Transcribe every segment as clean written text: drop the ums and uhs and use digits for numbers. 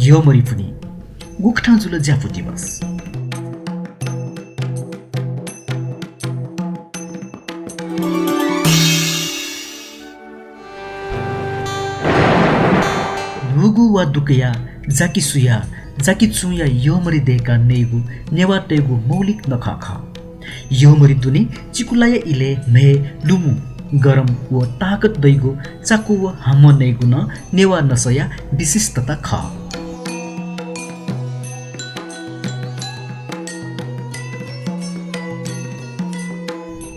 योमरी पुनि गुखठां जुल ज्यापु दिवस नुगु वा दुकया जाकी सुया जाकी चुया योमरी देका नेगु नेवा तेगु मौलिक नखाख योमरी दुनी चिकुलाय इले मे लुमु गरम व ताकत दैगु चाकु व हाम नेगु न नेवा नसया विशिष्टता ख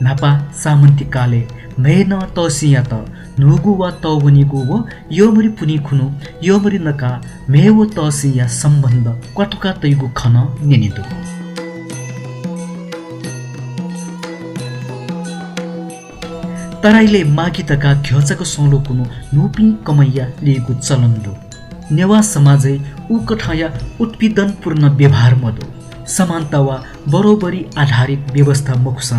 नापा सामन्ती काले मेन तसिया त नुगु वा तवनिगु व योमरी पुनि खुनु योमरी नका मेव तसिया सम्बन्ध क्वाटुका तैगु खन नेनिदु तराइले मागितका घ्यचको सोलो कुनु नुपि कमैया लिएको चलन्दु नेवा समाजै उकठाया उत्पीडनपूर्ण व्यवहार मदो समानता वा बरोबरी आधारित व्यवस्था मुखसा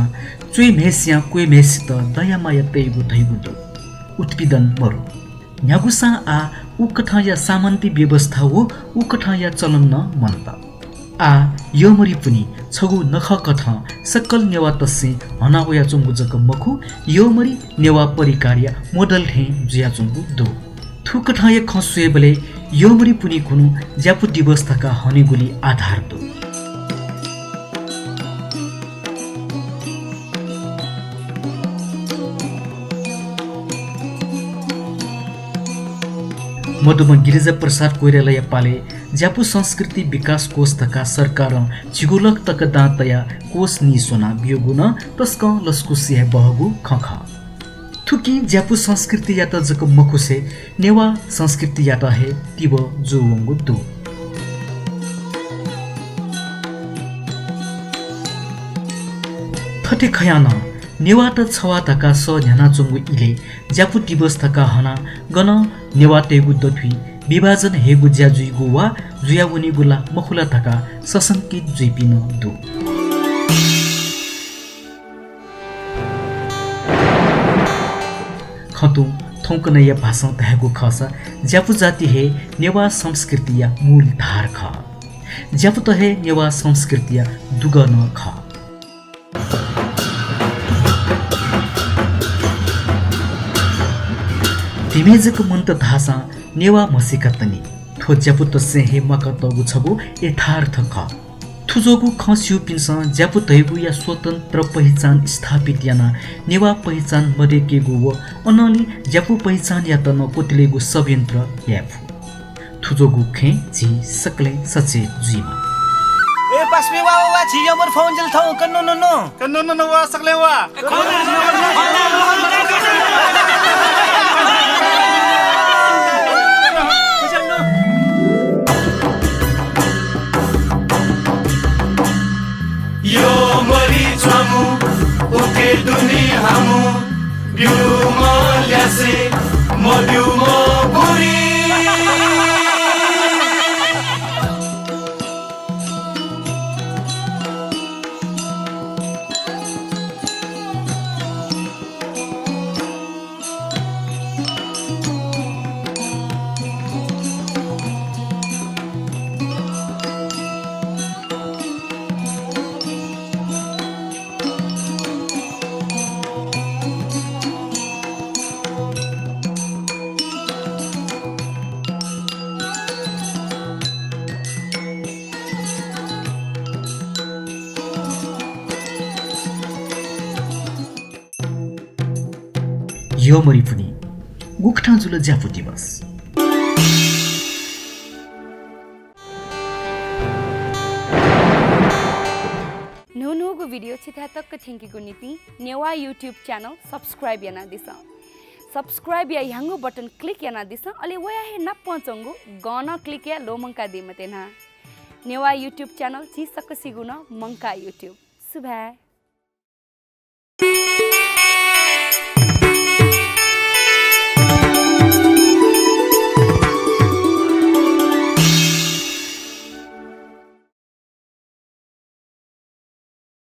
चुइ मेस्या कुइ मेसित दयामाया तैगु धैगु उत्पीडन मरु न्यागुसा आ उकठाया सामन्ती व्यवस्था वो उकठाया चलन न मन्त आ योमरी पुनि छगु नख कथ सकल नेवा तस्से हनावया चुंगु जक मखु योमरी नेवा परिकार्य मोडल ठे जुया चुंगु दो थुकठाय खसुएबले योमरी पुनि कुनु ज्यापु दिवसका हनेगुली आधार दो मधुमा गिरिजा प्रसाद कोइराला पाले ज्यापु संस्कृति विकास कोष तका सरकार चिगुलक तक दातया कोष नि सोना बियोगुन तस्क लस्कुसिया बहगु खख थुकी ज्यापु संस्कृति या त जक मखुसे नेवा संस्कृति या त हे तिब जोवंगु दु थटे खयाना नेवा त छवा तका स न्याना चुंगु इले ज्यापु दिवस तका हना गन नेवा तेगु दथुई विभाजन हेगु ज्याजुइगु वा जुयावनी गुला मखुला तका ससंकित जुइपिन दु खतु थौकनया भाषा तहगु खस ज्यापु जाति हे नेवा संस्कृतिया मूल धार ख ज्यापु त हे नेवा संस्कृतिया दुगन ख तिमेजको मन्त धासा नेवा मसिका तनी थो ज्यापु तसे हे मक तगु छगु यथार्थ ख थुजोगु खस्यु पिन्स ज्यापु तैगु या स्वतन्त्र पहिचान स्थापित याना नेवा पहिचान मदेकेगु व अनली ज्यापु पहिचान या त न कोतिलेगु सबयन्त्र याफु थुजोगु खे जी सकले सचे जीमा ए पस्मे वा वा जी हमर फोन जल थौ कन्नो नो वा सकले वा यो मरी छमु उके दुनी हमु ब्युम ल्यासे म ब्युम पुरी योमरी पुनि गुखठां जुल ज्यापु दिवस नुनुगु भिडियो छिथा तक थेंकीगु निति नेवा यूट्यूब चैनल सब्सक्राइब याना दिस सब्सक्राइब या यांगु बटन क्लिक याना दिस अले वया हे न पचंगु गना क्लिक या लोमंका दिमतेना नेवा यूट्यूब चैनल छि सक सिगुन मंका यूट्यूब सुभा